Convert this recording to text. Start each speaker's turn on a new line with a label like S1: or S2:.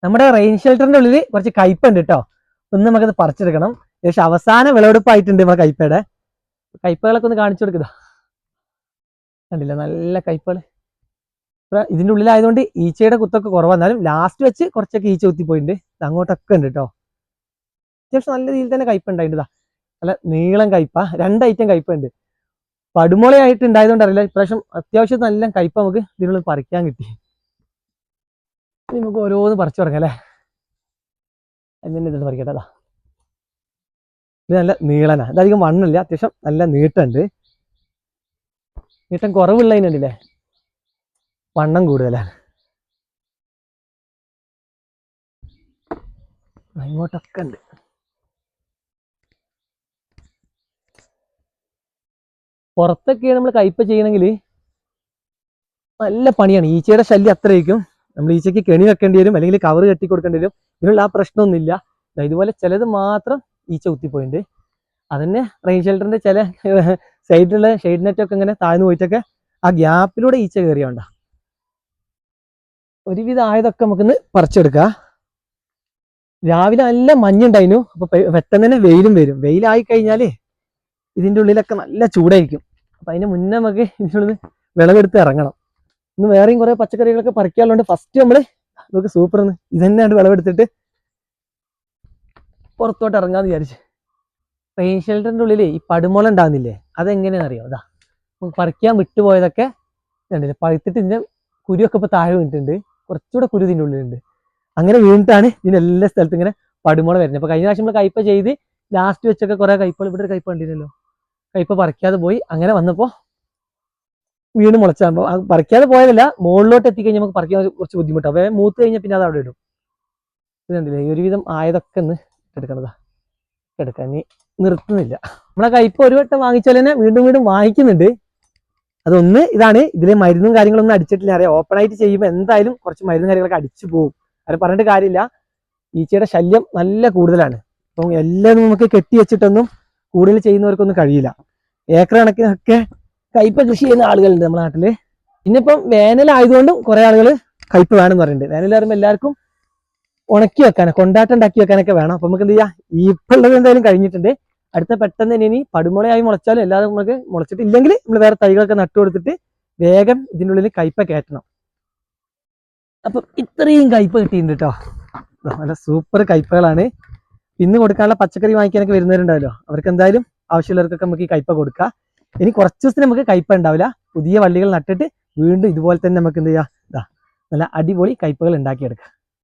S1: നമ്മുടെ റെയിൻ ഷെൽട്ടറിന്റെ ഉള്ളിൽ കുറച്ച് കയ്പുണ്ട് കേട്ടോ. ഒന്ന് നമുക്കത് പറിച്ചെടുക്കണം. ഏകദേശം അവസാന വിളവെടുപ്പായിട്ടുണ്ട് നമ്മുടെ കയ്പയുടെ. കയ്പകളൊക്കെ ഒന്ന് കാണിച്ചു കൊടുക്കുക. കണ്ടില്ല, നല്ല കയ്പകൾ. ഇതിന്റെ ഉള്ളിലായതുകൊണ്ട് ഈച്ചയുടെ കുത്തൊക്കെ കുറവാന്നാലും ലാസ്റ്റ് വെച്ച് കുറച്ചൊക്കെ ഈച്ച കുത്തിപ്പോയിട്ടുണ്ട്. അങ്ങോട്ടൊക്കെ ഉണ്ട് കേട്ടോ. അത്യാവശ്യം നല്ല രീതിയിൽ തന്നെ കയ്പ ഉണ്ടായിട്ടാ. നല്ല നീളം കയ്പ, 2 ഐറ്റം കയ്പ ഉണ്ട്. പടുമുളയായിട്ട് ഉണ്ടായതുകൊണ്ട് അറിയില്ല, ഇപ്രാവശ്യം അത്യാവശ്യം നല്ല കയ്പ നമുക്ക് ഇതിനുള്ളിൽ പറിക്കാൻ കിട്ടി. നമുക്ക് ഓരോന്ന് പറിച്ചു തുടങ്ങാം അല്ലേ. എന്നിട്ട് ഇതൊന്ന് പറിക്കട്ടെ. ഇത് നല്ല നീളനാ, ഇതധികം വണ്ണില്ല, അത്യാവശ്യം നല്ല നീട്ടുണ്ട്. നീട്ടം കുറവുള്ളതിനുണ്ടല്ലേ, വണ്ണം കൂടുതലാണ്. ഇങ്ങോട്ടൊക്കെ ഉണ്ട്. പുറത്തൊക്കെ നമ്മൾ കയ്പ ചെയ്യണമെങ്കിൽ നല്ല പണിയാണ്. ഈച്ചയുടെ ശല്യം അത്രയ്ക്കും. നമ്മൾ ഈച്ചയ്ക്ക് കെണി വെക്കേണ്ടി വരും, അല്ലെങ്കിൽ കവർ കെട്ടി കൊടുക്കേണ്ടി വരും. ഇതിനുള്ള ആ പ്രശ്നമൊന്നുമില്ല. ഇതുപോലെ ചിലത് മാത്രം ഈച്ച കുത്തിപ്പോയിട്ടുണ്ട്. അതന്നെ റെയിൻ ഷെൽട്ടറിന്റെ ചില സൈഡിലുള്ള ഷെയ്ഡ് നെറ്റൊക്കെ ഇങ്ങനെ താഴ്ന്നു പോയിട്ടൊക്കെ ആ ഗ്യാപ്പിലൂടെ ഈച്ച കയറിയോണ്ട. ഒരുവിധം ആയതൊക്കെ നമുക്കിന്ന് പറിച്ചെടുക്കാം. രാവിലെ നല്ല മഞ്ഞുണ്ടായിരുന്നു, അപ്പൊ പെട്ടെന്ന് തന്നെ വെയിലും വരും. വെയിലായി കഴിഞ്ഞാല് ഇതിന്റെ ഉള്ളിലൊക്കെ നല്ല ചൂടായിരിക്കും. അപ്പൊ അതിന് മുന്നേ നമുക്ക് ഇതിനുള്ളിൽ വിളവെടുത്ത് ഇറങ്ങണം. ഇന്ന് വേറെയും കുറെ പച്ചക്കറികളൊക്കെ പറിക്കാനുള്ളതുകൊണ്ട് ഫസ്റ്റ് നമുക്ക് സൂപ്പർന്ന് ഇത് തന്നെയാണ് വിളവെടുത്തിട്ട് പുറത്തോട്ട് ഇറങ്ങാന്ന് വിചാരിച്ചു. റെയിൻ ഷെൽട്ടറിന്റെ ഉള്ളിൽ ഈ പടുമുള ഉണ്ടാകുന്നില്ലേ, അതെങ്ങനെയാണെന്ന് അറിയാം. അതാ നമുക്ക് പറിക്കാൻ വിട്ടുപോയതൊക്കെ കണ്ടില്ലേ, പഴുത്തിട്ട് ഇതിന്റെ കുരുവൊക്കെ ഇപ്പൊ താഴെ വീണിട്ടുണ്ട്. കുറച്ചുകൂടെ കുരു ഇതിൻ്റെ ഉള്ളിലുണ്ട്. അങ്ങനെ വീണിട്ടാണ് ഇതിനെല്ലാ സ്ഥലത്തും ഇങ്ങനെ പടുമുള വരുന്നത്. അപ്പൊ കഴിഞ്ഞ പ്രാവശ്യം നമ്മൾ കയ്പ ചെയ്ത് ലാസ്റ്റ് വെച്ചൊക്കെ കുറെ കയ്പകൾ, ഇവിടെ ഒരു കയ്പ കണ്ടില്ലല്ലോ, കയ്പ പറിക്കാതെ പോയി. അങ്ങനെ വന്നപ്പോ വീണ് മുളച്ചാകുമ്പോൾ പറിക്കാതെ പോയതല്ല, മുകളിലോട്ട് എത്തിക്കഴിഞ്ഞാൽ നമുക്ക് പറിക്കാൻ കുറച്ച് ബുദ്ധിമുട്ടാണ്. അപ്പൊ മൂത്ത് കഴിഞ്ഞാൽ പിന്നെ അത് അവിടെ ഇടും. ഇത് കണ്ടില്ലേ, ഒരുവിധം ആയതൊക്കെ ഒന്ന് എടുക്കണതാ, എടുക്കാൻ ഇനി നിർത്തുന്നില്ല. നമ്മളെ കയ്പ ഒരു വട്ടം വാങ്ങിച്ചാൽ തന്നെ വീണ്ടും വീണ്ടും വാങ്ങിക്കുന്നുണ്ട്. അതൊന്ന് ഇതാണ്, ഇതിലെ മരുന്നും കാര്യങ്ങളൊന്നും അടിച്ചിട്ടില്ല. അറിയാം, ഓപ്പൺ ആയിട്ട് ചെയ്യുമ്പോൾ എന്തായാലും കുറച്ച് മരുന്നും കാര്യങ്ങളൊക്കെ അടിച്ചു പോകും. അത് പറഞ്ഞിട്ട് കാര്യമില്ല, ഈച്ചയുടെ ശല്യം നല്ല കൂടുതലാണ്. അപ്പം എല്ലാം നമുക്ക് കെട്ടി വെച്ചിട്ടൊന്നും കൂടുതൽ ചെയ്യുന്നവർക്കൊന്നും കഴിയില്ല. ഏക്കർ കണക്കിനൊക്കെ കയ്പ കൃഷി ചെയ്യുന്ന ആളുകളുണ്ട് നമ്മുടെ നാട്ടില്. ഇന്നിപ്പം വേനലായതുകൊണ്ടും കുറെ ആളുകൾ കയ്പ വേണമെന്ന് പറയുന്നുണ്ട്. വേനൽ പറയുമ്പോൾ എല്ലാവർക്കും ഉണക്കി വെക്കാനോ കൊണ്ടാട്ടം ഉണ്ടാക്കി വെക്കാനൊക്കെ വേണം. അപ്പൊ നമുക്ക് എന്ത് ചെയ്യാം, ഇപ്പം ഉള്ളത് എന്തായാലും കഴിഞ്ഞിട്ടുണ്ട്. അടുത്ത പെട്ടെന്ന് തന്നെ ഇനി പടുമുളയായി മുളച്ചാലും എല്ലാവരും നമുക്ക് മുളച്ചിട്ടില്ലെങ്കിൽ നമ്മൾ വേറെ തൈകളൊക്കെ നട്ടു കൊടുത്തിട്ട് വേഗം ഇതിൻ്റെ ഉള്ളിൽ കയ്പ കയറ്റണം. അപ്പം ഇത്രയും കയ്പ കിട്ടിയിട്ടുണ്ട് കേട്ടോ. നല്ല സൂപ്പർ കയ്പകളാണ്. ഇന്ന് കൊടുക്കാനുള്ള പച്ചക്കറി വാങ്ങിക്കാനൊക്കെ വരുന്നവരുണ്ടാവല്ലോ, അവർക്ക് എന്തായാലും ആവശ്യമുള്ളവർക്കൊക്കെ നമുക്ക് ഈ കയ്പ കൊടുക്കാം. ഇനി കുറച്ച് ദിവസത്തിന് നമുക്ക് കയ്പ ഉണ്ടാവില്ല. പുതിയ വള്ളികൾ നട്ടിട്ട് വീണ്ടും ഇതുപോലെ തന്നെ നമുക്ക് എന്ത് ചെയ്യാം, നല്ല അടിപൊളി കയ്പകൾ ഉണ്ടാക്കിയെടുക്കാം.